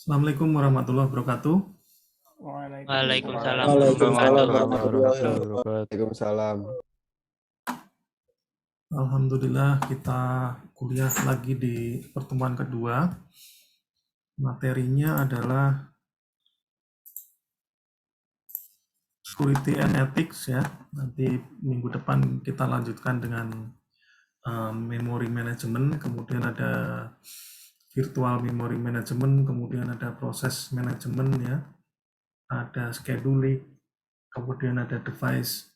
Assalamualaikum warahmatullahi wabarakatuh. Waalaikumsalam Waalaikumsalam warahmatullahi warahmatullahi wabarakatuh. wabarakatuh. Waalaikumsalam. Alhamdulillah kita kuliah lagi di pertemuan kedua. Materinya adalah Security and Ethics ya. Nanti minggu depan kita lanjutkan dengan Memory Management, kemudian ada Virtual Memory Management, kemudian ada Process Management ya, ada Scheduling, kemudian ada Device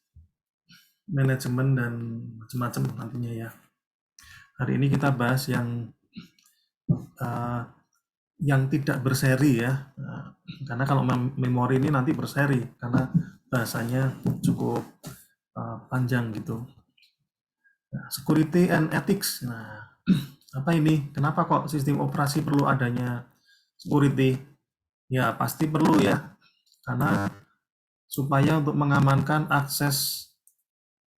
Management dan macam-macam nantinya ya. Hari ini kita bahas yang tidak berseri ya, karena kalau memori ini nanti berseri karena bahasanya cukup panjang gitu. Nah, security and ethics. Nah, apa ini? Kenapa kok sistem operasi perlu adanya security? Ya pasti perlu ya, karena supaya untuk mengamankan akses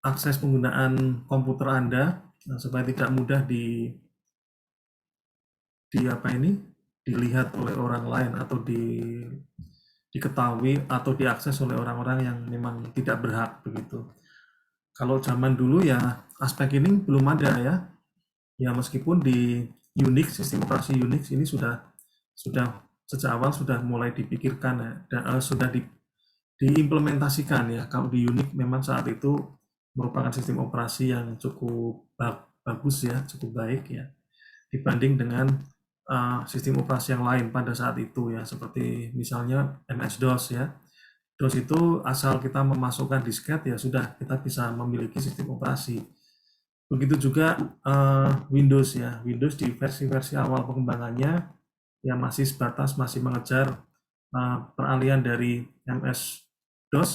penggunaan komputer Anda, supaya tidak mudah dilihat oleh orang lain atau diketahui atau diakses oleh orang-orang yang memang tidak berhak begitu. Kalau zaman dulu ya aspek ini belum ada ya. Ya meskipun di Unix, sistem operasi Unix ini sudah sejak awal sudah mulai dipikirkan ya, dan sudah diimplementasikan ya. Kalau di Unix memang saat itu merupakan sistem operasi yang cukup bagus ya, cukup baik ya, dibanding dengan sistem operasi yang lain pada saat itu ya, seperti misalnya MS-DOS ya. DOS itu asal kita memasukkan disket ya sudah kita bisa memiliki sistem operasi. Begitu juga Windows ya. Windows di versi-versi awal pengembangannya ya masih sebatas masih mengejar peralihan dari MS-DOS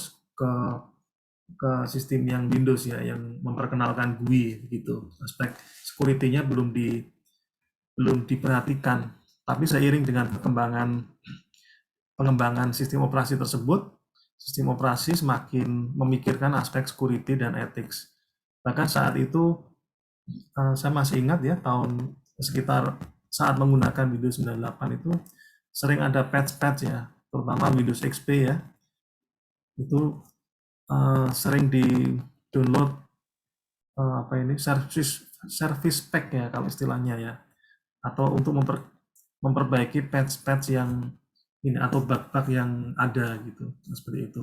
ke sistem yang Windows ya, yang memperkenalkan GUI gitu. Aspek security-nya belum diperhatikan. Tapi seiring dengan pengembangan sistem operasi tersebut, sistem operasi semakin memikirkan aspek security dan ethics. Bahkan saat itu saya masih ingat ya, tahun sekitar saat menggunakan Windows 98 itu sering ada patch-patch ya, terutama Windows XP ya, itu sering di download service pack ya kalau istilahnya ya, atau untuk memperbaiki patch-patch yang ini atau bug-bug yang ada gitu, seperti itu.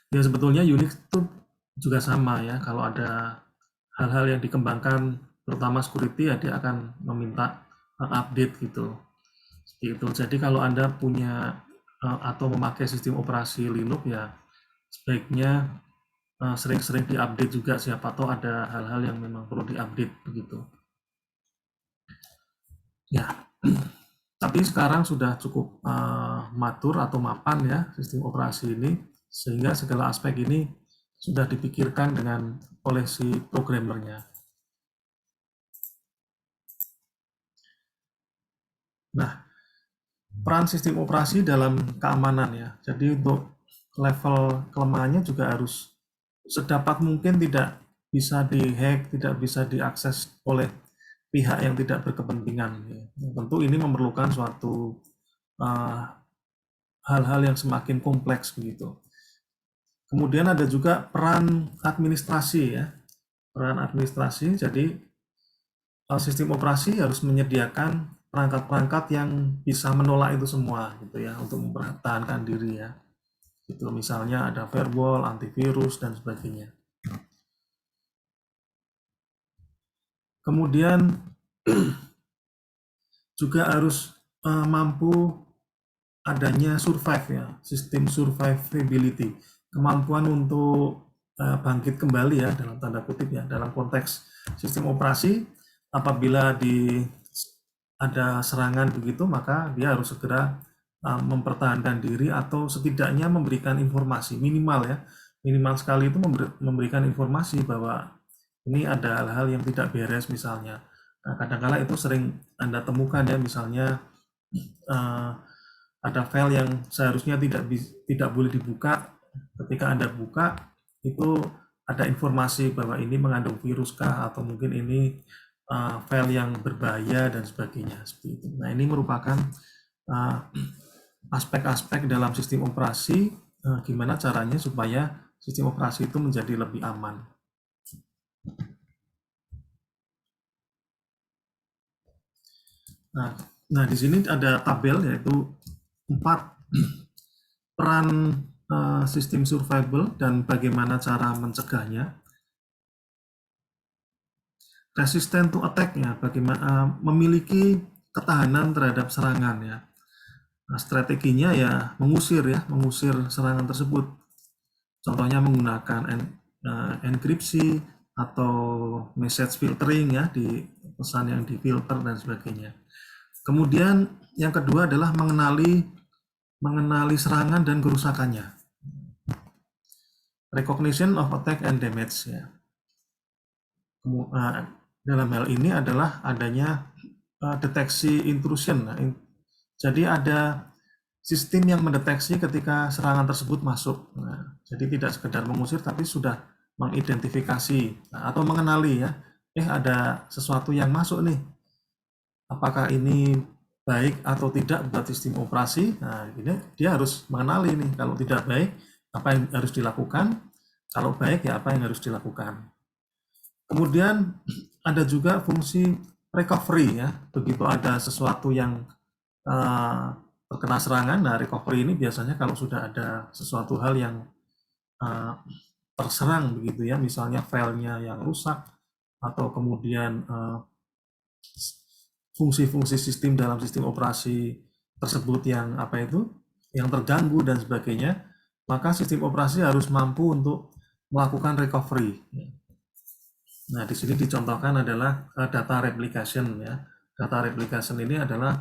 Ya sebetulnya Unix itu juga sama ya, kalau ada hal-hal yang dikembangkan terutama security ya dia akan meminta update gitu. Seperti itu. Jadi kalau Anda punya atau memakai sistem operasi Linux ya sebaiknya sering-sering diupdate juga, siapa tahu ada hal-hal yang memang perlu diupdate begitu. Ya. Tapi sekarang sudah cukup matur atau mapan ya sistem operasi ini, sehingga segala aspek ini sudah dipikirkan oleh si programmernya. Nah, peran sistem operasi dalam keamanan ya. Jadi untuk level kelemahannya juga harus sedapat mungkin tidak bisa dihack, tidak bisa diakses oleh pihak yang tidak berkepentingan. Ya. Tentu ini memerlukan suatu hal-hal yang semakin kompleks begitu. Kemudian ada juga peran administrasi ya. Peran administrasi, jadi sistem operasi harus menyediakan perangkat-perangkat yang bisa menolak itu semua gitu ya, untuk mempertahankan diri ya. Itu misalnya ada firewall, antivirus dan sebagainya. Kemudian juga harus mampu adanya survive ya, sistem survivability, kemampuan untuk bangkit kembali ya dalam tanda kutip ya, dalam konteks sistem operasi apabila ada serangan begitu, maka dia harus segera mempertahankan diri atau setidaknya memberikan informasi minimal ya, minimal sekali itu memberikan informasi bahwa ini ada hal-hal yang tidak beres misalnya. Nah, kadang-kala itu sering Anda temukan ya, misalnya ada file yang seharusnya tidak boleh dibuka, ketika Anda buka itu ada informasi bahwa ini mengandung virus kah, atau mungkin ini file yang berbahaya dan sebagainya seperti itu. Nah, ini merupakan aspek-aspek dalam sistem operasi, gimana caranya supaya sistem operasi itu menjadi lebih aman. Nah, di sini ada tabel yaitu 4 peran sistem survival dan bagaimana cara mencegahnya. Resistant to attack ya, bagaimana memiliki ketahanan terhadap serangan ya. Nah, strateginya ya mengusir serangan tersebut. Contohnya menggunakan enkripsi atau message filtering ya, di pesan yang difilter dan sebagainya. Kemudian yang kedua adalah mengenali serangan dan kerusakannya. Recognition of attack and damage ya. Dalam hal ini adalah adanya deteksi intrusion. Jadi ada sistem yang mendeteksi ketika serangan tersebut masuk. Jadi tidak sekedar mengusir, tapi sudah mengidentifikasi atau mengenali ya. Ada sesuatu yang masuk nih. Apakah ini baik atau tidak buat sistem operasi? Nah, ini dia harus mengenali nih. Kalau tidak baik, apa yang harus dilakukan? Kalau baik, ya apa yang harus dilakukan? Kemudian ada juga fungsi recovery ya. Begitu ada sesuatu yang terkena serangan, nah recovery ini biasanya kalau sudah ada sesuatu hal yang terserang begitu ya, misalnya filenya yang rusak atau kemudian fungsi-fungsi sistem dalam sistem operasi tersebut yang terganggu dan sebagainya, maka sistem operasi harus mampu untuk melakukan recovery. Nah, di sini dicontohkan adalah data replication ya. Data replication ini adalah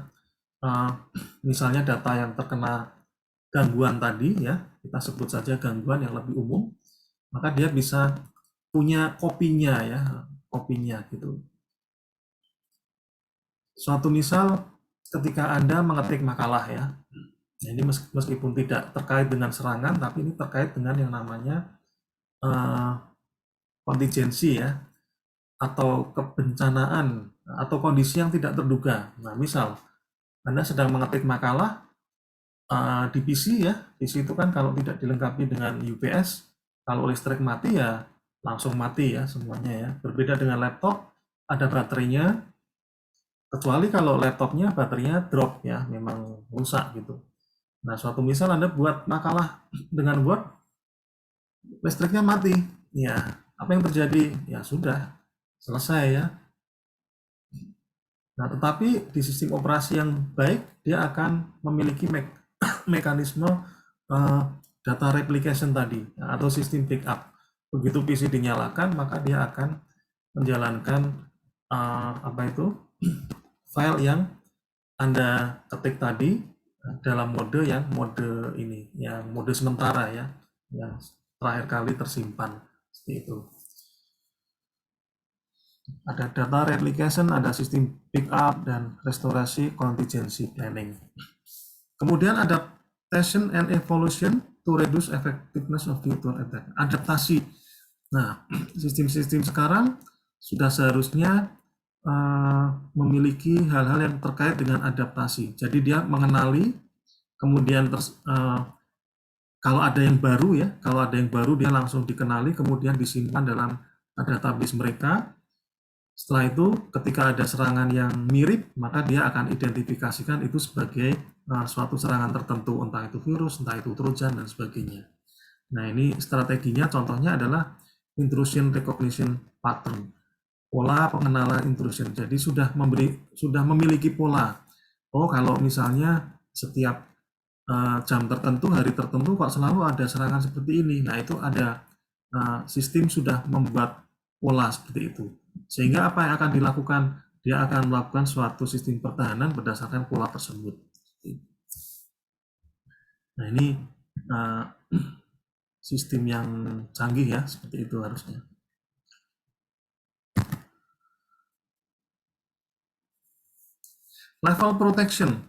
misalnya data yang terkena gangguan tadi ya, kita sebut saja gangguan yang lebih umum, maka dia bisa punya kopinya ya, kopinya gitu. Suatu misal ketika Anda mengetik makalah ya, ini meskipun tidak terkait dengan serangan, tapi ini terkait dengan yang namanya kontingensi ya, atau kebencanaan atau kondisi yang tidak terduga. Nah, misal Anda sedang mengetik makalah di PC ya, PC itu kan kalau tidak dilengkapi dengan UPS, kalau listrik mati ya langsung mati ya semuanya ya. Berbeda dengan laptop, ada baterainya, kecuali kalau laptopnya baterainya drop ya, memang rusak gitu. Nah, suatu misal Anda buat makalah dengan Word, listriknya mati, ya apa yang terjadi? Ya sudah, selesai ya. Nah, tetapi di sistem operasi yang baik, dia akan memiliki mekanisme data replication tadi, atau sistem backup. Begitu PC dinyalakan, maka dia akan menjalankan file yang Anda ketik tadi dalam mode mode sementara ya, yang terakhir kali tersimpan seperti itu. Ada data replication, ada sistem backup dan restorasi contingency planning. Kemudian adaptation and evolution to reduce effectiveness of virtual attack. Adaptasi. Nah, sistem-sistem sekarang sudah seharusnya memiliki hal-hal yang terkait dengan adaptasi. Jadi dia mengenali, kemudian kalau ada yang baru dia langsung dikenali, kemudian disimpan dalam database mereka. Setelah itu, ketika ada serangan yang mirip, maka dia akan identifikasikan itu sebagai suatu serangan tertentu, entah itu virus, entah itu trojan, dan sebagainya. Nah, ini strateginya, contohnya adalah intrusion recognition pattern, pola pengenalan intrusion. Jadi sudah memiliki pola. Oh, kalau misalnya setiap jam tertentu, hari tertentu, kok selalu ada serangan seperti ini. Nah, itu ada sistem sudah membuat pola seperti itu. Sehingga apa yang akan dilakukan? Dia akan melakukan suatu sistem pertahanan berdasarkan pola tersebut. Nah, ini sistem yang canggih ya, seperti itu harusnya. Level protection.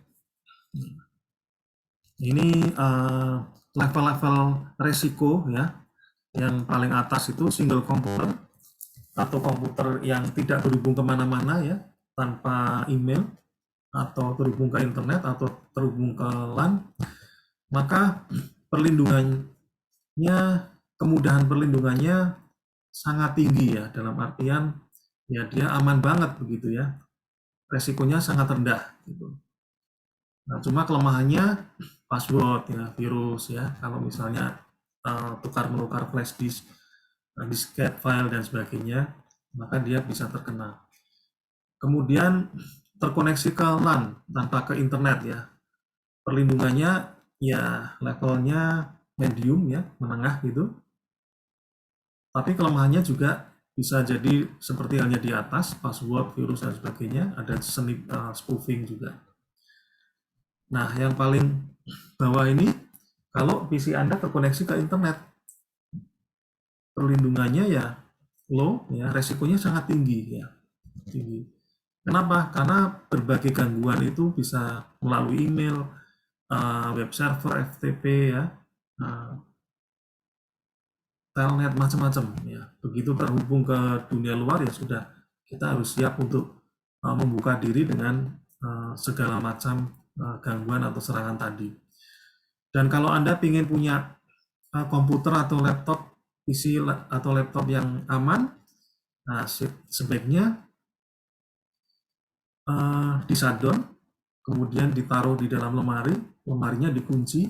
Ini level-level resiko ya. Yang paling atas itu single komputer atau komputer yang tidak berhubung kemana-mana ya, tanpa email. atau terhubung ke internet atau terhubung ke LAN, maka perlindungannya, kemudahan perlindungannya sangat tinggi ya, dalam artian ya dia aman banget begitu ya, resikonya sangat rendah gitu. Nah, cuma kelemahannya password ya, virus ya, kalau misalnya tukar menukar flash disk, disket file dan sebagainya, maka dia bisa terkena. Kemudian terkoneksi ke LAN tanpa ke internet ya, perlindungannya ya levelnya medium ya, menengah gitu. Tapi kelemahannya juga bisa jadi seperti halnya di atas, password, virus dan sebagainya, ada spoofing juga. Nah, yang paling bawah ini, kalau PC Anda terkoneksi ke internet, perlindungannya ya low, ya resikonya sangat tinggi ya, tinggi. Kenapa? Karena berbagai gangguan itu bisa melalui email, web server, FTP ya, telnet macam-macam ya. Begitu terhubung ke dunia luar ya sudah, kita harus siap untuk membuka diri dengan segala macam gangguan atau serangan tadi. Dan kalau Anda ingin punya komputer atau laptop, PC atau laptop yang aman, nah sebaiknya di shutdown, kemudian ditaruh di dalam lemari, lemarinya dikunci,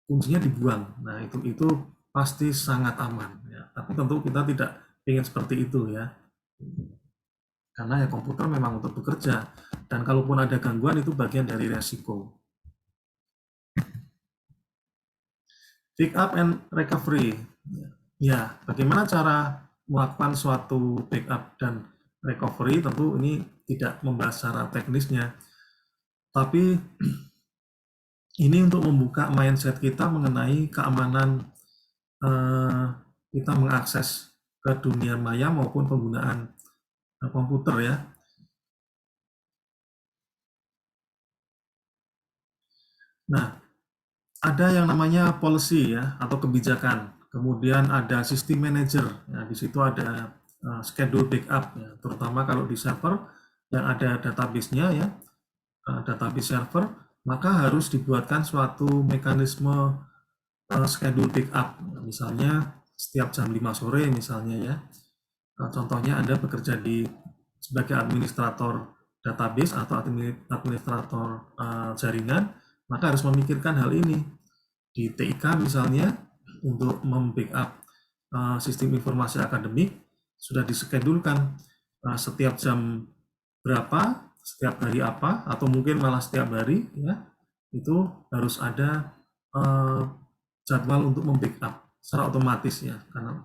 kuncinya dibuang. Nah itu pasti sangat aman. Ya. Tapi tentu kita tidak ingin seperti itu ya, karena ya komputer memang untuk bekerja. Dan kalaupun ada gangguan itu bagian dari resiko. Backup and recovery. Ya, bagaimana cara melakukan suatu backup dan recovery, tentu ini tidak membahas secara teknisnya, tapi ini untuk membuka mindset kita mengenai keamanan kita mengakses ke dunia maya maupun penggunaan komputer ya. Nah, ada yang namanya policy ya atau kebijakan. Kemudian ada sistem manager. Ya, di situ ada schedule backup ya, terutama kalau di server yang ada database-nya ya, database server, maka harus dibuatkan suatu mekanisme schedule backup. Misalnya setiap jam 5 sore misalnya ya. Contohnya Anda bekerja sebagai administrator database atau administrator jaringan, maka harus memikirkan hal ini. Di TIK misalnya, untuk membackup sistem informasi akademik, sudah diskedulkan setiap jam berapa, setiap hari apa, atau mungkin malah setiap hari, ya, itu harus ada jadwal untuk membackup secara otomatis ya. Karena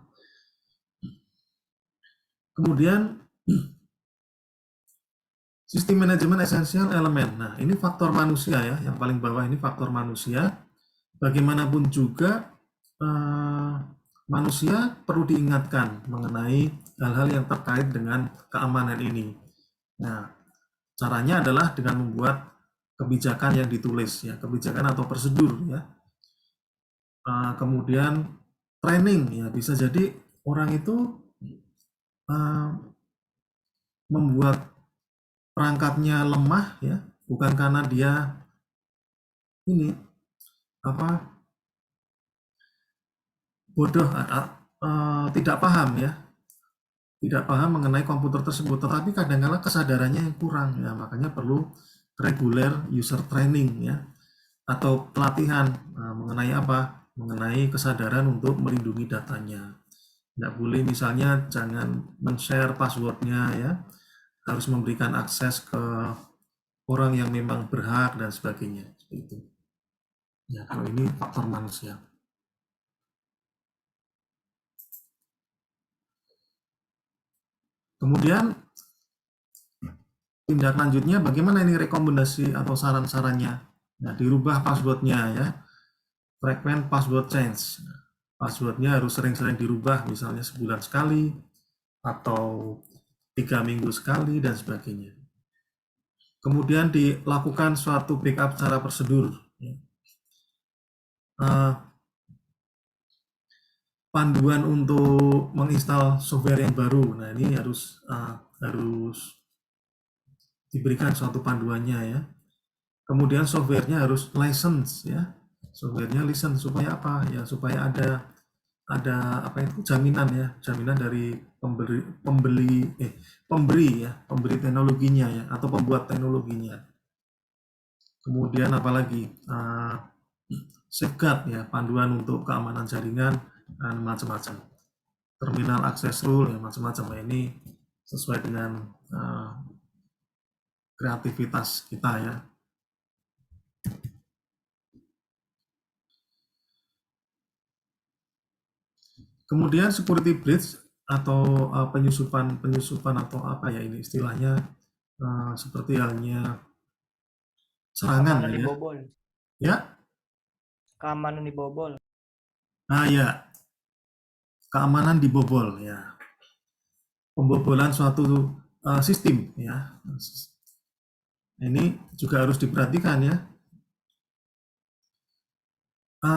kemudian sistem manajemen esensial elemen. Nah, ini faktor manusia ya, yang paling bawah ini faktor manusia. Bagaimanapun juga manusia perlu diingatkan mengenai hal-hal yang terkait dengan keamanan ini. Nah, caranya adalah dengan membuat kebijakan yang ditulis ya, kebijakan atau prosedur ya. Kemudian training ya, bisa jadi orang itu membuat perangkatnya lemah ya, bukan karena dia ini apa bodoh, tidak paham ya, tidak paham mengenai komputer tersebut, tetapi kadang-kala kesadarannya yang kurang ya, makanya perlu regular user training ya, atau pelatihan mengenai apa, mengenai kesadaran untuk melindungi datanya. Tidak boleh misalnya jangan men-share passwordnya ya, harus memberikan akses ke orang yang memang berhak dan sebagainya seperti itu. Ya, kalau ini faktor manusia. Kemudian tindak lanjutnya bagaimana ini rekomendasi atau saran-sarannya. Nah, dirubah passwordnya ya, frequent password change. Passwordnya harus sering-sering dirubah, misalnya sebulan sekali atau 3 minggu sekali dan sebagainya. Kemudian dilakukan suatu backup secara prosedur. Panduan untuk menginstal software yang baru. Nah, ini harus diberikan suatu panduannya ya. Kemudian softwarenya harus license ya. Softwarenya license supaya apa? Ya supaya ada apa itu jaminan ya, jaminan dari pemberi teknologinya ya atau pembuat teknologinya. Kemudian apalagi safeguard ya, panduan untuk keamanan jaringan dan macam-macam. Terminal access rule ya macam-macam. Ya, ini sesuai dengan kreativitas kita ya. Kemudian security breach atau penyusupan atau apa ya ini istilahnya, seperti halnya serangan Keamanan ya. dibobol. Ya. Keamanan dibobol. Ya. Keamanan dibobol ya. Pembobolan suatu sistem ya. Ini juga harus diperhatikan ya.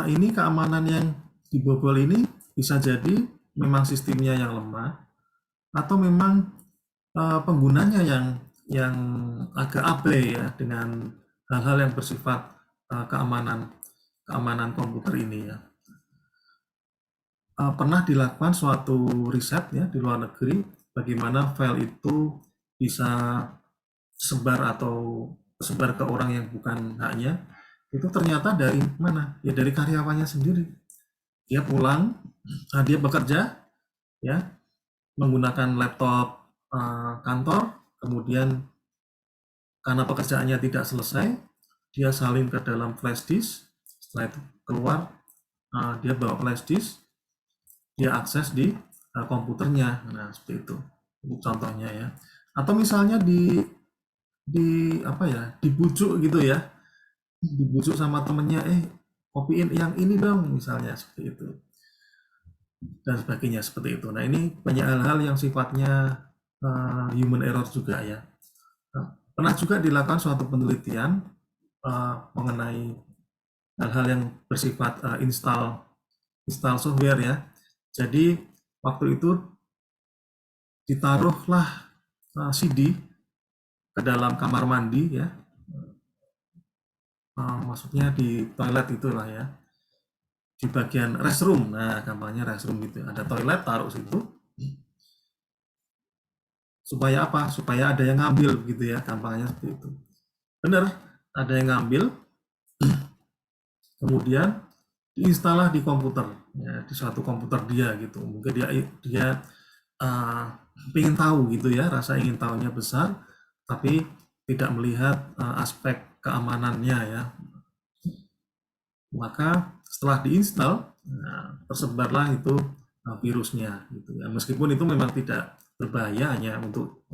Ini keamanan yang dibobol ini bisa jadi memang sistemnya yang lemah atau memang penggunanya yang agak abai ya dengan hal-hal yang bersifat keamanan komputer ini ya. Pernah dilakukan suatu riset ya di luar negeri bagaimana file itu bisa sebar ke orang yang bukan haknya. Itu ternyata dari mana? Ya dari karyawannya sendiri. Dia pulang, dia bekerja ya menggunakan laptop kantor, kemudian karena pekerjaannya tidak selesai, dia salin ke dalam flash disk, setelah itu keluar, dia bawa flash disk, dia akses di komputernya. Nah, seperti itu contohnya ya. Atau misalnya dibujuk gitu ya, dibujuk sama temennya, kopiin yang ini dong misalnya, seperti itu dan sebagainya seperti itu. Nah, ini banyak hal-hal yang sifatnya human error juga ya. Pernah juga dilakukan suatu penelitian mengenai hal-hal yang bersifat install software ya. Jadi waktu itu ditaruhlah CD ke dalam kamar mandi ya, maksudnya di toilet itulah ya, di bagian restroom. Nah, gampangnya restroom gitu, ada toilet, taruh situ supaya apa? Supaya ada yang ngambil gitu ya, gampangnya seperti itu. Bener, ada yang ngambil, kemudian diinstallah di komputer ya, di suatu komputer dia gitu. Mungkin dia ingin tahu gitu ya, rasa ingin tahunya besar, tapi tidak melihat aspek keamanannya ya. Maka setelah diinstal, tersebarlah itu virusnya gitu ya. Meskipun itu memang tidak berbahaya, hanya untuk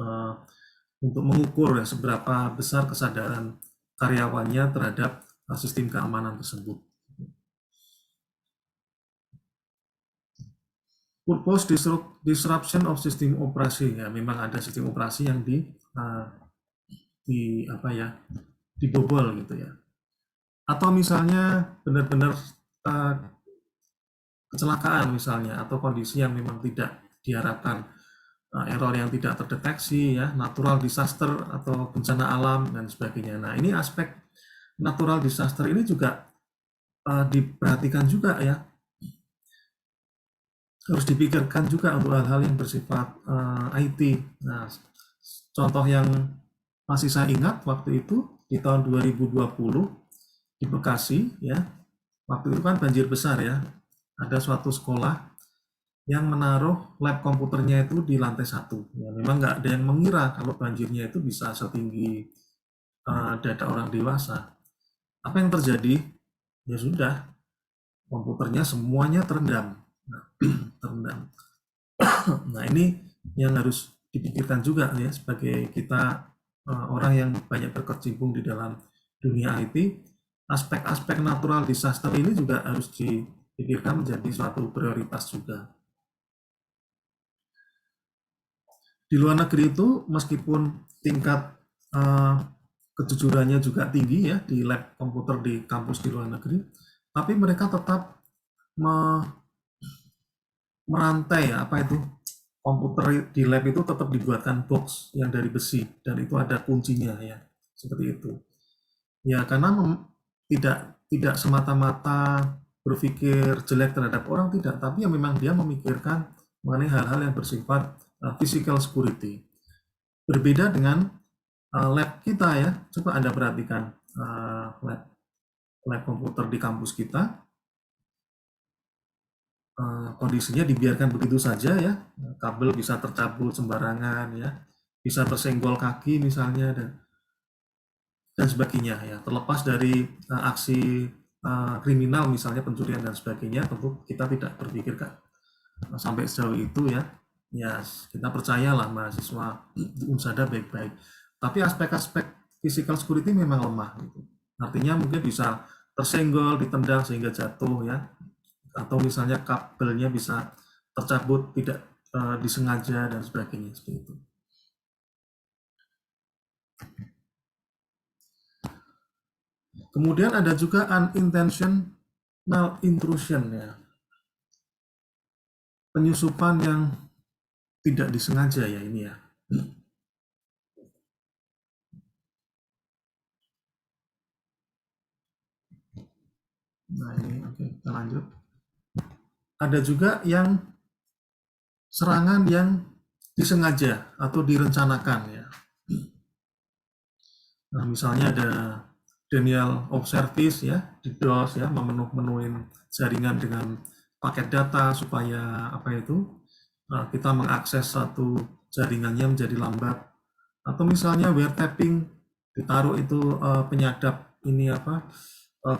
mengukur ya, seberapa besar kesadaran karyawannya terhadap sistem keamanan tersebut. Purpose disruption of sistem operasi ya, memang ada sistem operasi yang dibobol gitu ya. Atau misalnya benar-benar kecelakaan misalnya, atau kondisi yang memang tidak diharapkan, error yang tidak terdeteksi ya, natural disaster atau bencana alam dan sebagainya. Nah, ini aspek natural disaster ini juga diperhatikan juga ya, harus dipikirkan juga untuk hal-hal yang bersifat IT. Nah, contoh yang masih saya ingat waktu itu di tahun 2020 di Bekasi ya, waktu itu kan banjir besar ya, ada suatu sekolah yang menaruh lab komputernya itu di lantai 1 ya. Memang nggak ada yang mengira kalau banjirnya itu bisa setinggi dada orang dewasa. Apa yang terjadi? Ya sudah, komputernya semuanya terendam. Terendam. Nah, ini yang harus dipikirkan juga ya, sebagai kita orang yang banyak berkecimpung di dalam dunia IT, aspek-aspek natural disaster ini juga harus dipikirkan menjadi suatu prioritas juga. Di luar negeri itu meskipun tingkat kejujurannya juga tinggi ya di lab komputer di kampus di luar negeri, tapi mereka tetap merantai apa itu komputer di lab itu tetap dibuatkan box yang dari besi dan itu ada kuncinya ya, seperti itu. Ya karena tidak semata-mata berpikir jelek terhadap orang, tidak, tapi ya memang dia memikirkan mengenai hal-hal yang bersifat physical security. Berbeda dengan lab kita ya, coba Anda perhatikan lab komputer di kampus kita, kondisinya dibiarkan begitu saja ya, kabel bisa tercabut sembarangan ya, bisa tersenggol kaki misalnya dan sebagainya ya. Terlepas dari aksi kriminal misalnya pencurian dan sebagainya, tentu kita tidak berpikir sampai sejauh itu ya. Ya kita percayalah mahasiswa Unsada baik-baik. Tapi aspek-aspek physical security memang lemah gitu. Artinya mungkin bisa tersenggol, ditendang sehingga jatuh ya, atau misalnya kabelnya bisa tercabut tidak disengaja dan sebagainya seperti itu. Kemudian ada juga unintentional intrusion ya, penyusupan yang tidak disengaja ya ini ya. Nah ini oke, kita lanjut. Ada juga yang serangan yang disengaja atau direncanakan ya. Nah, misalnya ada denial of service ya, DDoS ya, memenuhin jaringan dengan paket data supaya kita mengakses satu jaringannya menjadi lambat, atau misalnya wiretapping, ditaruh itu penyadap ini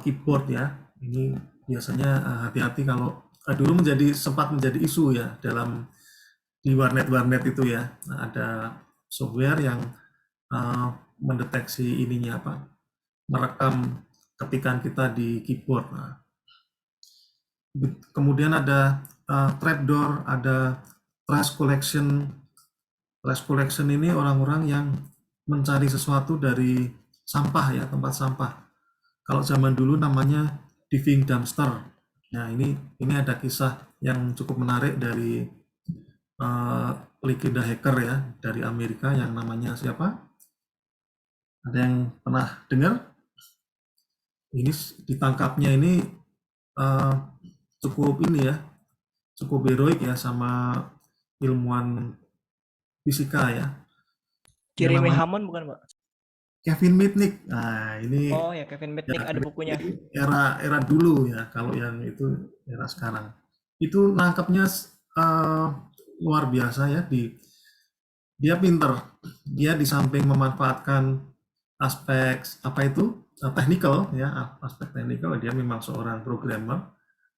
keyboard ya. Ini biasanya hati-hati kalau dulu sempat menjadi isu ya di warnet itu ya. Nah, ada software yang mendeteksi ininya merekam ketikan kita di keyboard. Nah, kemudian ada trapdoor, ada trash collection. Trash collection ini orang-orang yang mencari sesuatu dari sampah ya, tempat sampah. Kalau zaman dulu namanya diving dumpster. Nah ini ada kisah yang cukup menarik dari legenda hacker ya dari Amerika yang namanya siapa? Ada yang pernah dengar? Ini ditangkapnya ini cukup heroik ya sama ilmuwan fisika ya. Jeremy Hammond bukan, Pak? Kevin Mitnick. Nah ini Oh ya, Kevin Mitnick ada bukunya. Era dulu ya, kalau yang itu era sekarang. Itu nangkapnya luar biasa ya. Dia pinter. Dia di samping memanfaatkan aspek technical ya, aspek technical, dia memang seorang programmer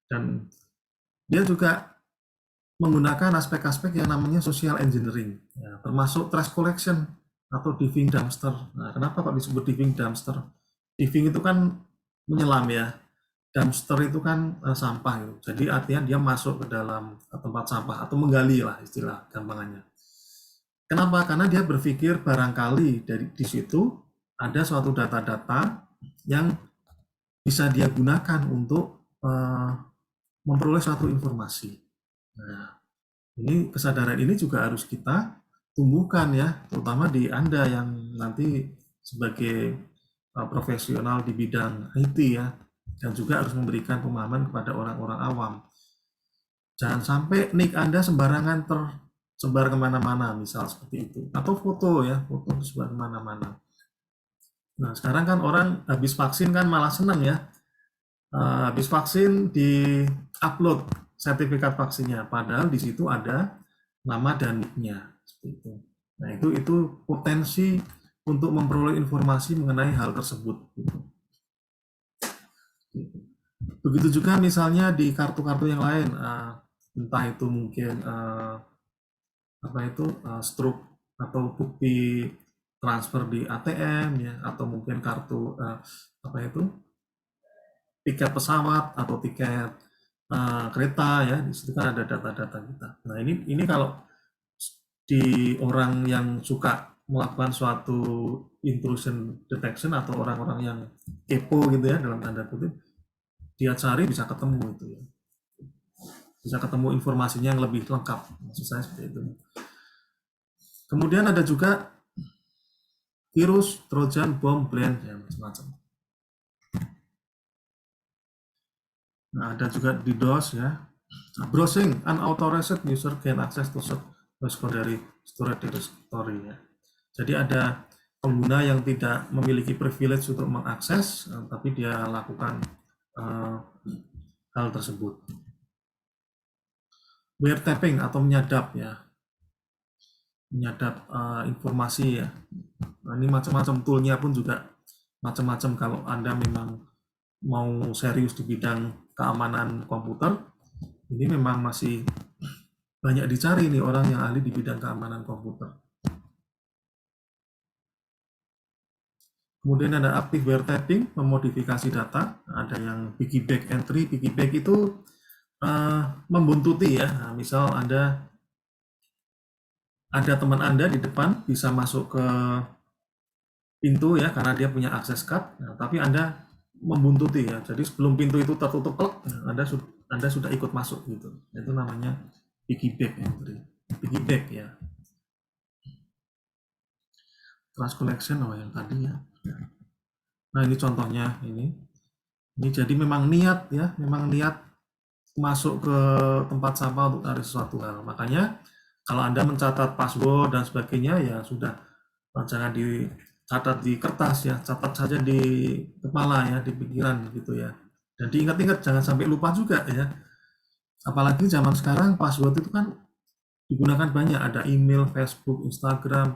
dan dia juga menggunakan aspek-aspek yang namanya social engineering ya, termasuk trash collection atau diving dumpster. Nah, kenapa kok disebut diving dumpster? Diving itu kan menyelam ya, dumpster itu kan sampah gitu. Jadi artinya dia masuk ke dalam tempat sampah atau menggali lah istilah gampangannya. Kenapa? Karena dia berpikir barangkali di situ ada suatu data-data yang bisa dia gunakan untuk memperoleh suatu informasi. Nah, ini kesadaran ini juga harus kita tumbuhkan ya, terutama di Anda yang nanti sebagai profesional di bidang IT ya, dan juga harus memberikan pemahaman kepada orang-orang awam. Jangan sampai nick Anda sembarangan tersebar kemana-mana, misal seperti itu. Atau foto tersebar kemana-mana. Nah, sekarang kan orang habis vaksin kan malah senang ya. Habis vaksin di-upload sertifikat vaksinnya, padahal di situ ada nama dan nick-nya. Nah, itu potensi untuk memperoleh informasi mengenai hal tersebut. Begitu juga misalnya di kartu-kartu yang lain, entah itu mungkin struk atau bukti transfer di ATM ya, atau mungkin kartu tiket pesawat atau tiket kereta ya, di situ kan ada data-data kita. Nah ini kalau di orang yang suka melakukan suatu intrusion detection atau orang-orang yang kepo gitu ya dalam tanda kutip, dia cari bisa ketemu itu ya. bisa ketemu informasinya yang lebih lengkap. Maksud saya seperti itu. Kemudian ada juga virus, trojan, bom, blend, ya macam-macam. Nah, ada juga DDoS ya. Nah, browsing, unauthorized user gain access to secondary storage directory ya. Jadi ada pengguna yang tidak memiliki privilege untuk mengakses, tapi dia lakukan hal tersebut. Wiretapping atau menyadap ya, menyadap informasi ya. Nah, ini macam-macam toolnya pun juga macam-macam. Kalau Anda memang mau serius di bidang keamanan komputer, ini memang masih banyak dicari nih orang yang ahli di bidang keamanan komputer. Kemudian ada active wiretapping, memodifikasi data. Ada yang piggyback entry. Piggyback itu membuntuti ya. Nah, misal ada teman Anda di depan bisa masuk ke pintu ya karena dia punya akses card, nah, tapi Anda membuntuti ya. Jadi sebelum pintu itu tertutup, Anda sudah ikut masuk gitu. Itu namanya piggyback entry. Piggyback ya. Trust collection yang tadi ya. Nah, ini contohnya ini. Ini jadi memang niat ya, memang niat masuk ke tempat sampah untuk cari sesuatu hal. Makanya kalau Anda mencatat password dan sebagainya ya sudah, jangan dicatat di kertas ya, catat saja di kepala ya, di pikiran gitu ya. Dan diingat-ingat, jangan sampai lupa juga ya. Apalagi zaman sekarang password itu kan digunakan banyak, ada email, Facebook, Instagram,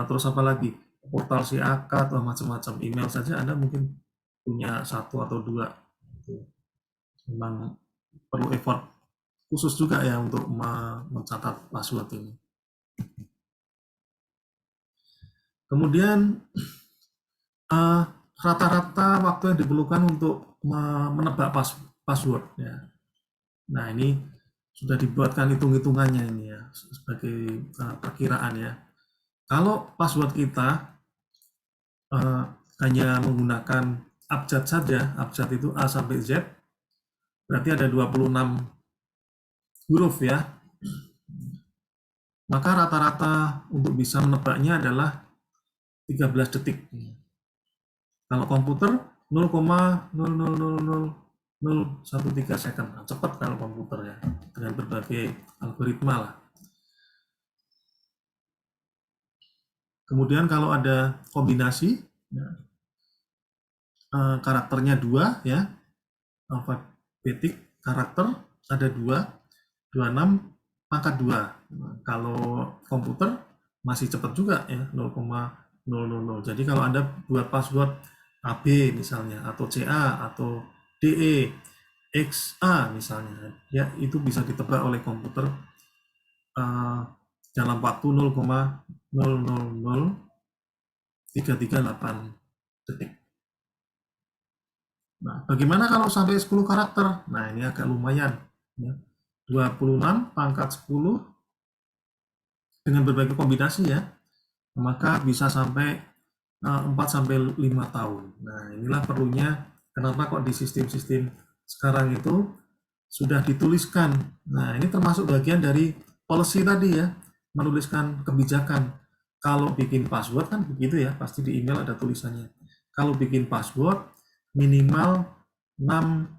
terus apa lagi, portal CAK atau macam-macam. Email saja Anda mungkin punya satu atau dua. Memang perlu effort khusus juga ya untuk mencatat password ini. Kemudian rata-rata waktu yang diperlukan untuk menebak password ya. Nah, ini sudah dibuatkan hitung-hitungannya ini ya sebagai perkiraan ya. Kalau password kita hanya menggunakan abjad saja, abjad itu A sampai Z, berarti ada 26 huruf ya. Maka rata-rata untuk bisa menebaknya adalah 13 detik. Kalau komputer 0,0000013 second. Nah, cepat kalau komputer ya, dengan berbagai algoritma lah. Kemudian kalau ada kombinasi, ya, karakternya 2 ya, alfabetik karakter ada 2, 26 pangkat 2. Nah, kalau komputer masih cepat juga ya, 0,000. Jadi kalau Anda buat password AB misalnya, atau CA, atau DE, XA misalnya, ya itu bisa ditebak oleh komputer dalam waktu 0,00338 detik. Nah, bagaimana kalau sampai 10 karakter? Nah, ini agak lumayan. Ya. 26 pangkat 10 dengan berbagai kombinasi ya, maka bisa sampai 4-5 tahun. Nah, inilah perlunya kenapa kok di sistem-sistem sekarang itu sudah dituliskan. Nah, ini termasuk bagian dari policy tadi ya, menuliskan kebijakan. Kalau bikin password kan begitu ya, pasti di email ada tulisannya. Kalau bikin password minimal 6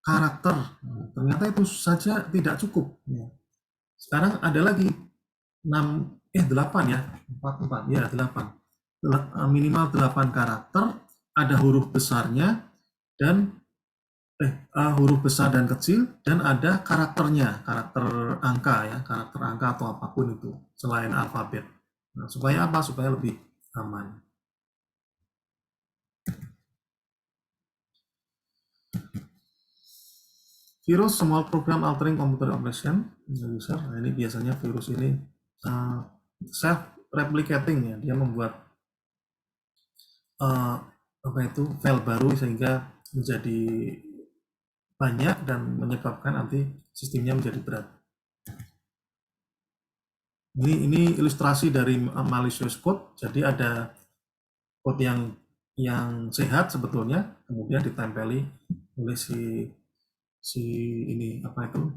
karakter. Nah, ternyata itu saja tidak cukup. Sekarang ada lagi 8 ya, 4 ya 8. Minimal 8 karakter, ada huruf besarnya dan huruf besar dan kecil, dan ada karakternya, karakter angka ya, karakter angka atau apapun itu selain alfabet. Nah, supaya apa? Supaya lebih aman. Virus small program altering computer operation user. Nah, ini biasanya virus ini self replicating ya, dia membuat file baru sehingga menjadi banyak dan menyebabkan nanti sistemnya menjadi berat. Ini ilustrasi dari malicious code. Jadi ada code yang sehat sebetulnya, kemudian ditempeli oleh si ini apa itu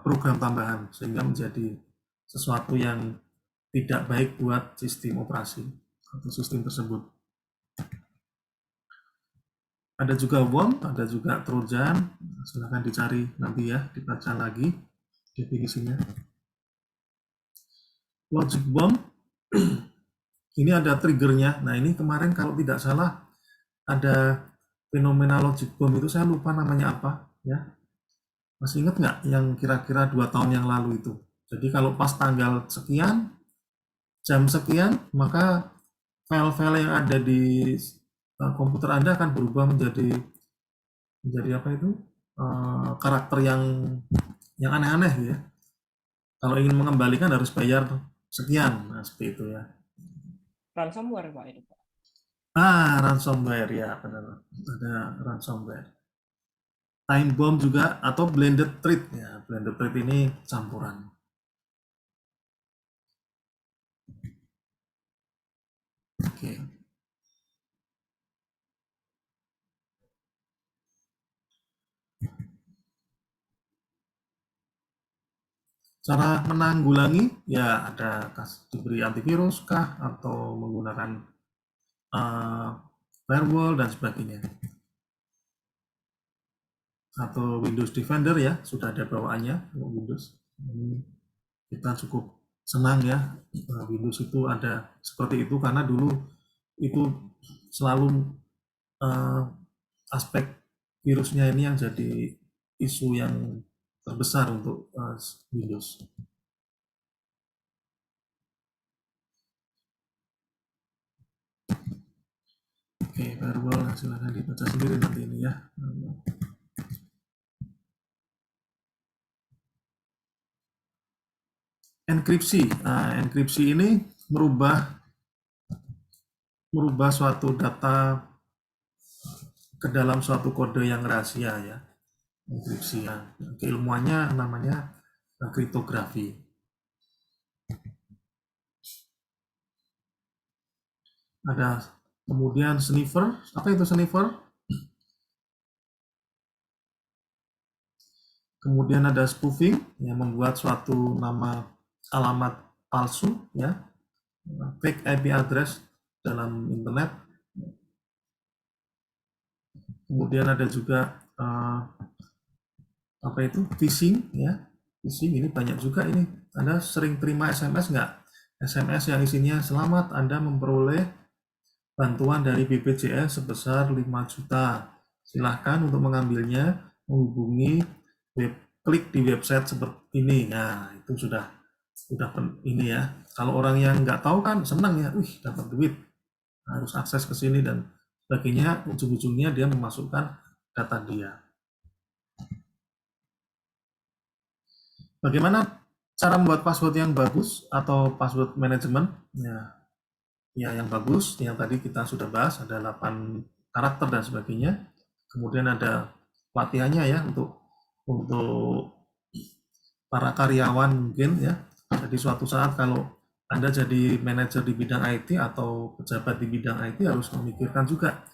program tambahan sehingga menjadi sesuatu yang tidak baik buat sistem operasi atau sistem tersebut. Ada juga worm, ada juga trojan. Silahkan dicari nanti ya, dibaca lagi definisinya. Logic bomb, ini ada triggernya. Nah ini kemarin kalau tidak salah ada fenomena logic bomb itu, saya lupa namanya apa ya. Masih ingat nggak yang kira-kira 2 tahun yang lalu itu? Jadi kalau pas tanggal sekian, jam sekian, maka file-file yang ada di komputer Anda akan berubah menjadi apa itu? Karakter yang aneh-aneh ya. Kalau ingin mengembalikan harus bayar sekian, nah seperti itu ya. Ransomware Pak itu Pak. Ransomware ya, benar. Ada ransomware. Time bomb juga atau blended threat ya. Blended threat ini campuran. Oke. Cara menanggulangi ya ada diberi antivirus kah atau menggunakan firewall dan sebagainya. Atau Windows Defender ya, sudah ada bawaannya Windows. Ini kita cukup senang ya Windows itu ada seperti itu karena dulu itu selalu aspek virusnya ini yang jadi isu yang terbesar untuk Windows. Oke, firewall silahkan dibaca sendiri nanti ini ya. Enkripsi. Nah, enkripsi ini merubah suatu data ke dalam suatu kode yang rahasia ya. Enkripsi ya. Keilmuannya namanya kriptografi. Ada kemudian sniffer. Apa itu sniffer? Kemudian ada spoofing yang membuat suatu nama alamat palsu ya, fake IP address dalam internet. Kemudian ada juga apa itu phishing ya. Phishing ini banyak juga ini. Anda sering terima SMS nggak? SMS yang isinya selamat Anda memperoleh bantuan dari BPJS sebesar 5 juta. Silahkan untuk mengambilnya menghubungi klik di website seperti ini. Nah, itu sudah ini ya. Kalau orang yang nggak tahu kan senang ya, dapat duit, harus akses ke sini dan sebagainya. Ujung-ujungnya dia memasukkan data dia. Bagaimana cara membuat password yang bagus atau password management? Ya yang bagus, yang tadi kita sudah bahas, ada 8 karakter dan sebagainya. Kemudian ada pelatihannya ya untuk para karyawan mungkin ya. Jadi suatu saat kalau Anda jadi manajer di bidang IT atau pejabat di bidang IT harus memikirkan juga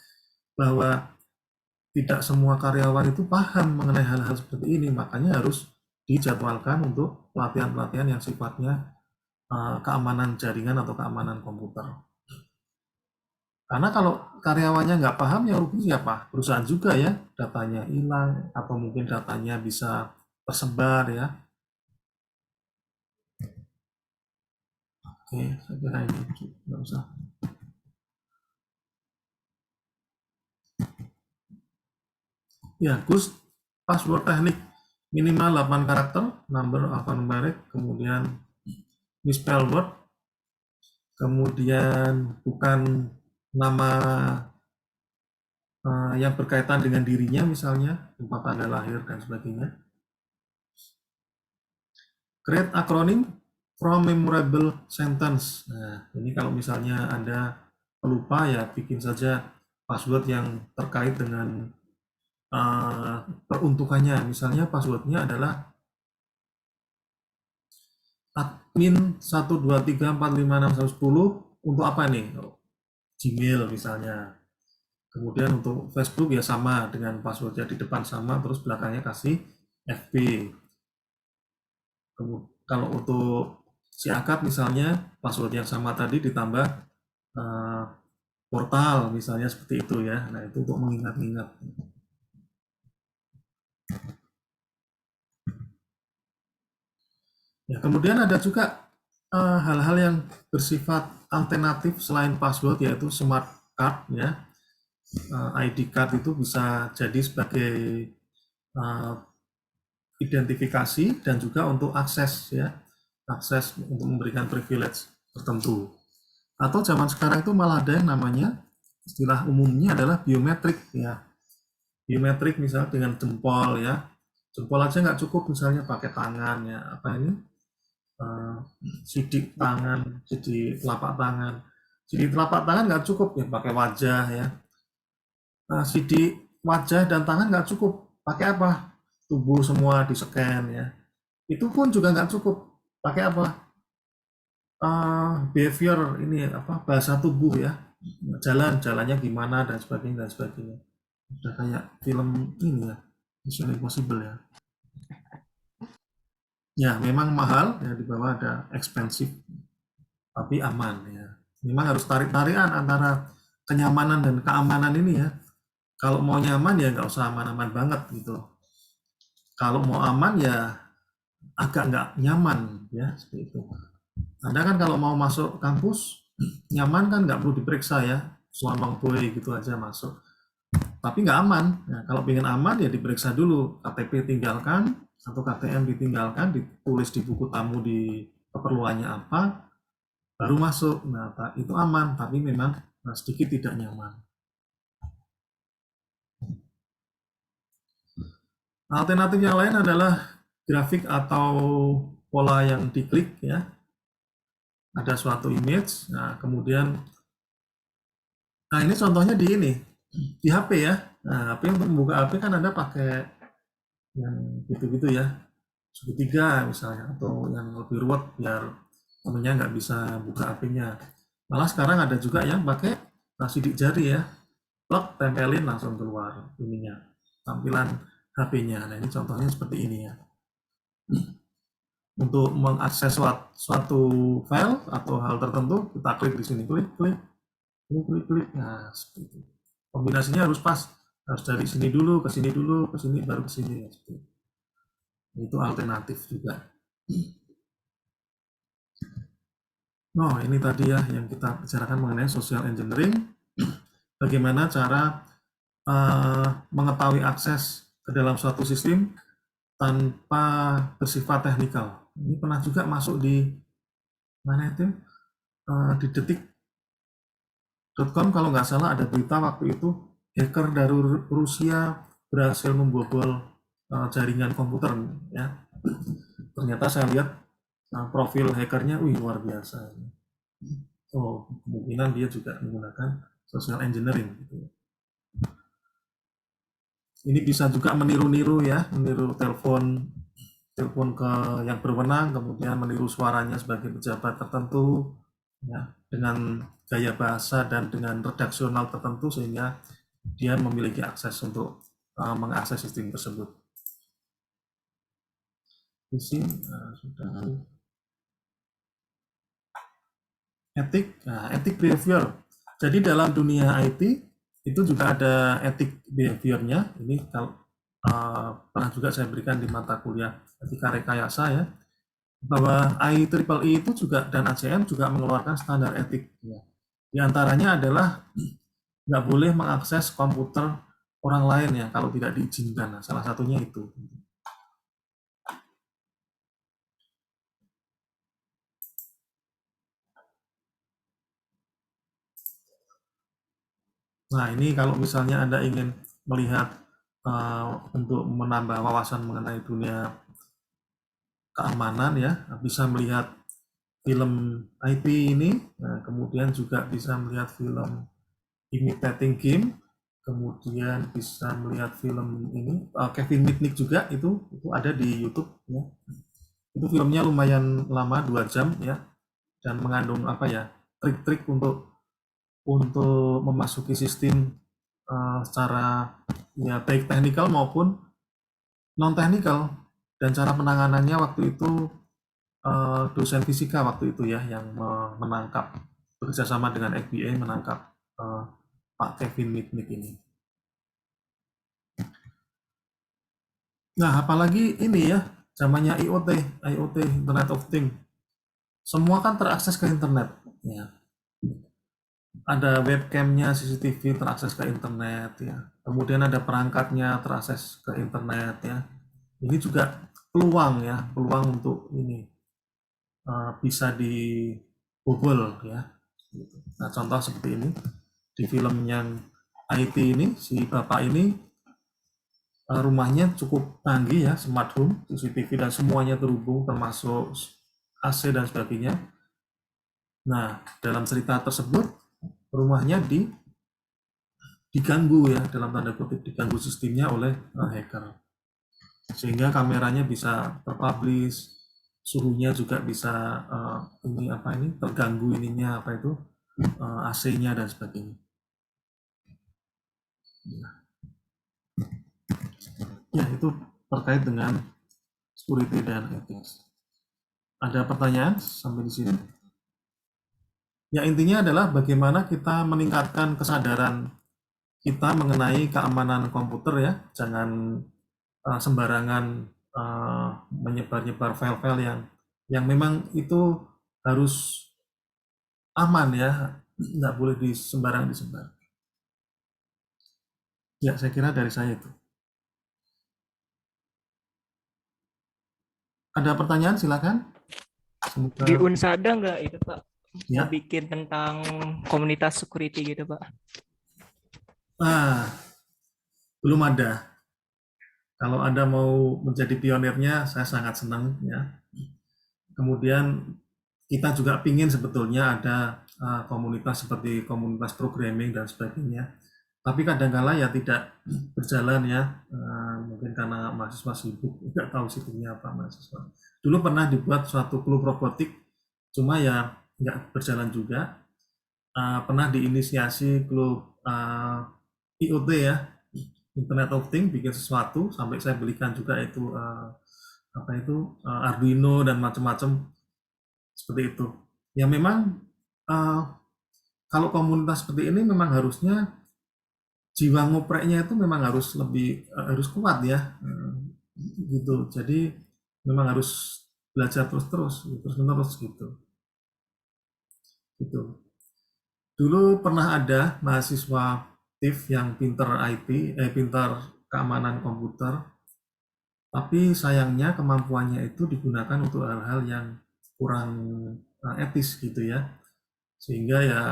bahwa tidak semua karyawan itu paham mengenai hal-hal seperti ini, makanya harus dijadwalkan untuk pelatihan-pelatihan yang sifatnya keamanan jaringan atau keamanan komputer. Karena kalau karyawannya nggak paham, yang rugi siapa? Perusahaan juga ya, datanya hilang atau mungkin datanya bisa tersebar ya. Oke, saya kira ini nggak usah. Ya, Gus, password teknik minimal 8 karakter, number alphanumeric, kemudian misspell word, kemudian bukan nama yang berkaitan dengan dirinya misalnya, tempat tanggal lahir dan sebagainya. Create acronym from memorable sentence. Nah, ini kalau misalnya Anda pelupa ya bikin saja password yang terkait dengan peruntukannya. Misalnya passwordnya adalah admin 123456110 untuk apa nih? Gmail misalnya. Kemudian untuk Facebook ya sama dengan passwordnya di depan sama, terus belakangnya kasih FB. Kalau untuk si akad misalnya password yang sama tadi ditambah portal misalnya seperti itu ya. Nah itu untuk mengingat-ingat. Ya, kemudian ada juga hal-hal yang bersifat alternatif selain password yaitu smart card ya. ID card itu bisa jadi sebagai uh, identifikasi dan juga untuk akses ya, akses untuk memberikan privilege tertentu. Atau zaman sekarang itu malah ada yang namanya istilah umumnya adalah biometrik ya. Biometrik misalnya dengan jempol ya, jempol aja nggak cukup misalnya pakai tangan ya, apa ini sidik tangan, sidik telapak tangan. Sidik telapak tangan nggak cukup ya pakai wajah ya. Sidik wajah dan tangan nggak cukup, pakai apa? Tubuh semua di scan ya. Itu pun juga nggak cukup, pakai apa? Behavior ini apa? Bahasa tubuh ya, jalannya gimana dan sebagainya dan sebagainya. Udah kayak film ini ya, Mission Impossible ya. Ya memang mahal ya, di bawah ada expensive tapi aman ya. Memang harus tarik-tarikan antara kenyamanan dan keamanan ini ya. Kalau mau nyaman ya nggak usah aman-aman banget gitu. Kalau mau aman ya agak nggak nyaman ya seperti itu. Anda kan kalau mau masuk kampus nyaman kan nggak perlu diperiksa ya, selama boy gitu aja masuk. Tapi nggak aman. Nah, kalau pengen aman ya diperiksa dulu, KTP tinggalkan atau KTM ditinggalkan, ditulis di buku tamu di keperluannya apa, baru masuk. Nah itu aman, tapi memang sedikit tidak nyaman. Alternatif yang lain adalah grafik atau pola yang diklik ya. Ada suatu image, nah kemudian, nah ini contohnya di HP ya. Nah, HP untuk membuka HP kan Anda pakai yang gitu-gitu ya, segitiga misalnya, atau yang lebih ruwet biar temennya nggak bisa buka HP-nya. Malah sekarang ada juga yang pakai sidik jari ya, plug, tempelin langsung keluar ininya, tampilan HP-nya. Nah ini contohnya seperti ini ya. Untuk mengakses suatu file atau hal tertentu, kita klik di sini, klik, klik, klik, klik, klik. Nah, seperti itu. Kombinasinya harus pas, harus dari sini dulu, ke sini dulu, ke sini baru ke sini. Itu alternatif juga. Nah, ini tadi ya yang kita bicarakan mengenai social engineering. Bagaimana cara mengetahui akses ke dalam suatu sistem tanpa bersifat teknikal. Ini pernah juga masuk di mana itu? Di detik.com kalau nggak salah ada berita waktu itu hacker dari Rusia berhasil membobol jaringan komputer ya. Ternyata saya lihat profil hackernya, wih luar biasa. Oh, kemungkinan dia juga menggunakan social engineering gitu. Ini bisa juga meniru-niru ya, meniru telepon ke yang berwenang, kemudian meniru suaranya sebagai pejabat tertentu ya, dengan gaya bahasa dan dengan redaksional tertentu sehingga dia memiliki akses untuk mengakses sistem tersebut. Di sini sudah etik behavior. Jadi dalam dunia IT itu juga ada etik behaviornya. Ini kalau pernah juga saya berikan di mata kuliah etika rekayasa ya, bahwa IEEE itu juga dan ACM juga mengeluarkan standar etik. Ya. Di antaranya adalah nggak boleh mengakses komputer orang lain ya kalau tidak diizinkan. Nah, salah satunya itu. Nah ini kalau misalnya Anda ingin melihat untuk menambah wawasan mengenai dunia keamanan ya, bisa melihat film IP ini, nah, kemudian juga bisa melihat film Imitating Game, kemudian bisa melihat film ini Kevin Mitnick juga itu ada di YouTube ya. Itu filmnya lumayan lama 2 jam ya, dan mengandung apa ya, trik-trik untuk memasuki sistem secara ya baik teknikal maupun non teknikal, dan cara penanganannya waktu itu dosen fisika waktu itu ya yang menangkap bekerjasama dengan FBI menangkap Pak Kevin Mitnick ini. Nah, apalagi ini ya, zamannya IoT, Internet of Things. Semua kan terakses ke internet. Ya. Ada webcamnya, CCTV terakses ke internet. Ya. Kemudian ada perangkatnya terakses ke internet. Ya. Ini juga peluang ya, peluang untuk ini bisa dibobol ya. Nah, contoh seperti ini di film yang IT ini, si bapak ini rumahnya cukup canggih ya, smart home, CCTV dan semuanya terhubung termasuk AC dan sebagainya. Nah, dalam cerita tersebut rumahnya diganggu ya, dalam tanda kutip diganggu sistemnya oleh hacker. Sehingga kameranya bisa terpublish, suhunya juga bisa terganggu ininya AC-nya dan sebagainya. Ya, itu terkait dengan security dan ethics. Ada pertanyaan sampai di sini? Ya, intinya adalah bagaimana kita meningkatkan kesadaran kita mengenai keamanan komputer ya. Jangan sembarangan menyebar-nyebar file-file yang memang itu harus aman ya, nggak boleh sembarang disebar. Ya, saya kira dari saya itu. Ada pertanyaan silakan. Di Unsada nggak itu Pak? Ya. Mau bikin tentang komunitas security gitu Pak? Belum ada. Kalau Anda mau menjadi pionirnya, saya sangat senang ya. Kemudian kita juga pingin sebetulnya ada komunitas seperti komunitas programming dan sebagainya. Tapi kadang-kala ya tidak berjalan ya, mungkin karena mahasiswa sibuk, nggak tahu sibuknya apa mahasiswa. Dulu pernah dibuat suatu klub robotik, cuma ya nggak berjalan juga. Pernah diinisiasi klub IoT ya, Internet of Things, bikin sesuatu, sampai saya belikan juga itu Arduino dan macam-macam seperti itu. Ya memang kalau komunitas seperti ini memang harusnya jiwa ngopreknya itu memang harus harus kuat ya, gitu. Jadi memang harus belajar terus menerus gitu. Dulu pernah ada mahasiswa TIF yang pintar pintar keamanan komputer, tapi sayangnya kemampuannya itu digunakan untuk hal-hal yang kurang etis gitu ya, sehingga ya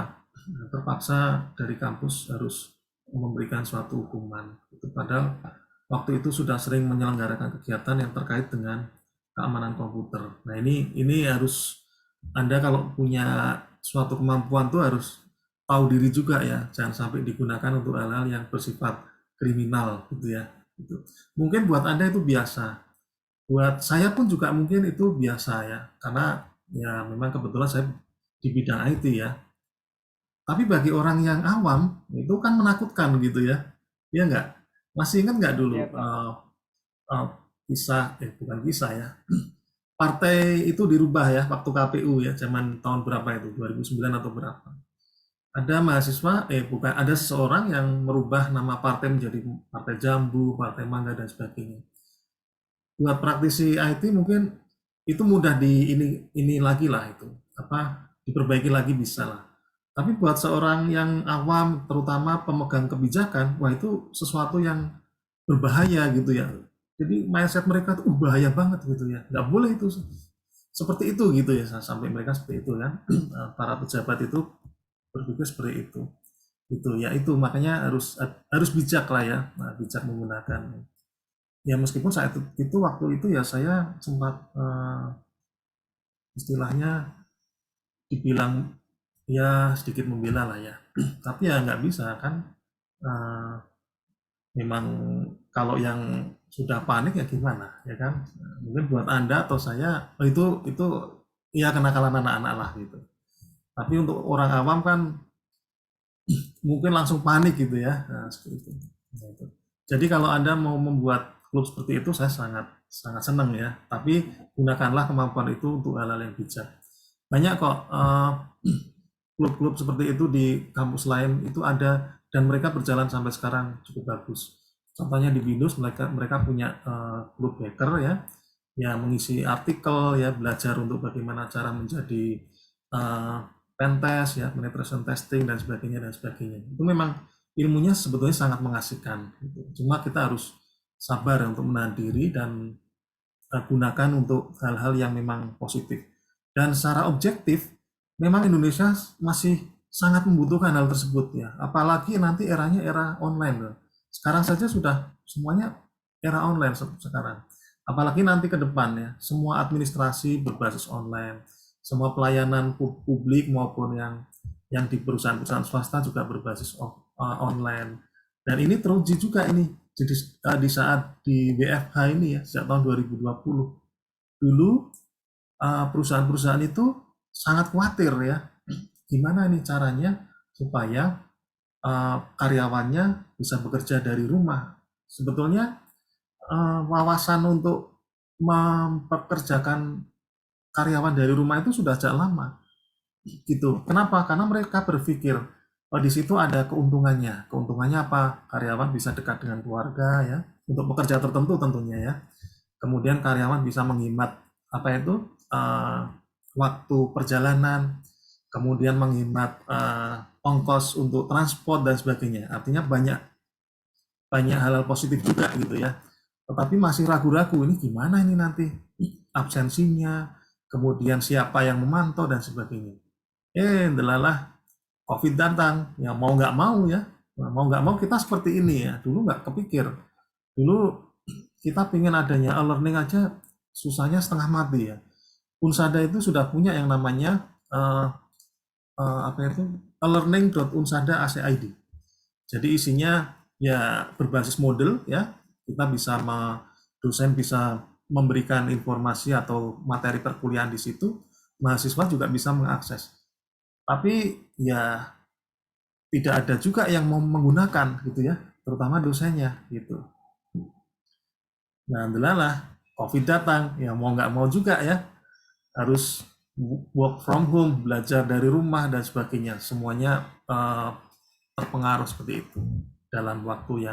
terpaksa dari kampus harus memberikan suatu hukuman. Padahal waktu itu sudah sering menyelenggarakan kegiatan yang terkait dengan keamanan komputer. Nah ini harus Anda kalau punya suatu kemampuan tuh harus tahu diri juga ya, jangan sampai digunakan untuk hal-hal yang bersifat kriminal gitu ya. Mungkin buat Anda itu biasa, buat saya pun juga mungkin itu biasa ya, karena ya memang kebetulan saya di bidang IT ya. Tapi bagi orang yang awam itu kan menakutkan gitu ya, ya nggak? Masih ingat nggak dulu Ya, Pak. bukan kisah ya, partai itu dirubah ya waktu KPU ya, zaman tahun berapa itu, 2009 atau berapa? Ada mahasiswa, bukan, ada seseorang yang merubah nama partai menjadi Partai Jambu, Partai Mangga dan sebagainya. Buat praktisi IT mungkin itu mudah ini lagi lah itu, diperbaiki lagi bisa lah. Tapi buat seorang yang awam, terutama pemegang kebijakan, wah itu sesuatu yang berbahaya gitu ya. Jadi mindset mereka tuh bahaya banget gitu ya. Nggak boleh itu seperti itu gitu ya, sampai mereka seperti itu kan. Para pejabat itu berpikir seperti itu. Itu makanya harus bijak lah ya, bijak menggunakan. Ya meskipun saat itu waktu itu ya saya sempat istilahnya dibilang ya sedikit membela lah ya. Tapi ya nggak bisa kan. Memang kalau yang sudah panik ya gimana ya kan. Mungkin buat Anda atau saya itu ya kenakalan anak-anak lah gitu. Tapi untuk orang awam kan mungkin langsung panik gitu ya. Nah, seperti itu. Jadi kalau Anda mau membuat klub seperti itu saya sangat sangat senang ya. Tapi gunakanlah kemampuan itu untuk hal-hal yang bijak. Banyak kok klub-klub seperti itu di kampus lain itu ada dan mereka berjalan sampai sekarang cukup bagus. Contohnya di Windows mereka punya klub hacker ya, yang mengisi artikel ya, belajar untuk bagaimana cara menjadi pentest ya, penetration testing dan sebagainya dan sebagainya. Itu memang ilmunya sebetulnya sangat mengasihkan. Gitu. Cuma kita harus sabar untuk menahan diri dan gunakan untuk hal-hal yang memang positif. Dan secara objektif, memang Indonesia masih sangat membutuhkan hal tersebut ya. Apalagi nanti eranya era online loh. Sekarang saja sudah semuanya era online sekarang. Apalagi nanti ke depan ya, semua administrasi berbasis online, semua pelayanan publik maupun yang di perusahaan-perusahaan swasta juga berbasis online. Dan ini teruji juga ini jadi di saat di WFH ini ya, sejak tahun 2020. Dulu perusahaan-perusahaan itu sangat khawatir ya, gimana nih caranya supaya karyawannya bisa bekerja dari rumah. Sebetulnya wawasan untuk mempekerjakan karyawan dari rumah itu sudah sejak lama. Gitu. Kenapa? Karena mereka berpikir di situ ada keuntungannya. Keuntungannya apa? Karyawan bisa dekat dengan keluarga ya, untuk pekerja tertentu tentunya ya. Kemudian karyawan bisa menghemat apa itu waktu perjalanan, kemudian menghemat ongkos untuk transport dan sebagainya. Artinya banyak hal-hal positif juga gitu ya. Tetapi masih ragu-ragu ini gimana ini nanti absensinya, kemudian siapa yang memantau dan sebagainya. Delalah COVID datang, ya mau nggak mau ya, mau nggak mau kita seperti ini ya. Dulu nggak kepikir, dulu kita pengen adanya e-learning aja susahnya setengah mati ya. Unsada itu sudah punya yang namanya apa itu e-learning.unsada.ac.id. Jadi isinya ya berbasis model ya, kita bisa dosen bisa memberikan informasi atau materi perkuliahan di situ, mahasiswa juga bisa mengakses. Tapi ya tidak ada juga yang mau menggunakan gitu ya, terutama dosennya gitu. Nah, delalah COVID datang, ya mau nggak mau juga ya, harus work from home, belajar dari rumah dan sebagainya. Semuanya terpengaruh seperti itu dalam waktu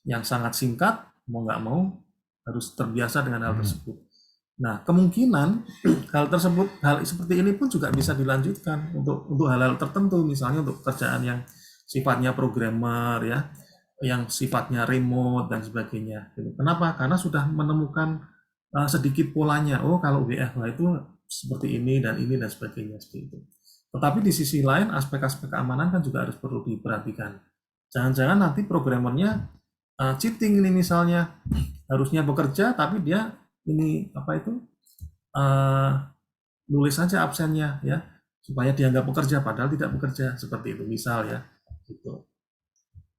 yang sangat singkat, mau nggak mau harus terbiasa dengan hal tersebut. Nah, kemungkinan hal seperti ini pun juga bisa dilanjutkan untuk hal-hal tertentu, misalnya untuk pekerjaan yang sifatnya programmer ya, yang sifatnya remote dan sebagainya. Kenapa? Karena sudah menemukan sedikit polanya. Oh, kalau WFH itu seperti ini dan sebagainya seperti itu. Tetapi di sisi lain aspek-aspek keamanan kan juga harus perlu diperhatikan. Jangan-jangan nanti programmernya cheating ini misalnya, harusnya bekerja tapi dia ini apa itu nulis saja absennya ya, supaya dianggap bekerja padahal tidak bekerja, seperti itu misal ya gitu.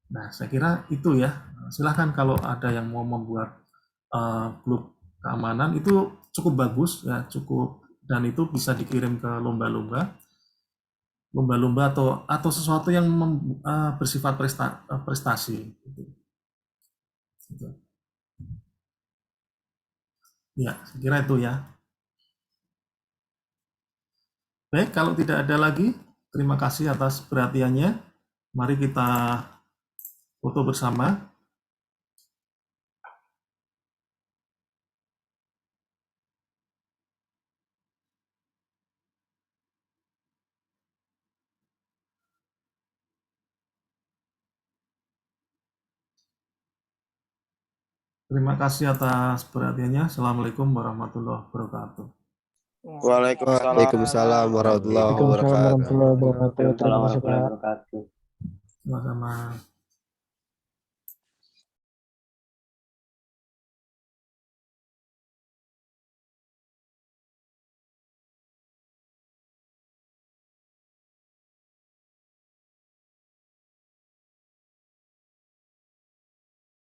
Nah, saya kira itu ya. Silahkan kalau ada yang mau membuat grup keamanan itu cukup bagus ya, cukup, dan itu bisa dikirim ke lomba-lomba atau sesuatu yang bersifat prestasi gitu. Ya, saya kira itu ya. Baik, kalau tidak ada lagi, terima kasih atas perhatiannya. Mari kita foto bersama. Terima kasih atas perhatiannya. Assalamualaikum warahmatullahi wabarakatuh. Waalaikumsalam warahmatullahi wabarakatuh. Waalaikumsalam warahmatullahi wabarakatuh. Terima kasih, Pak. Sama-sama.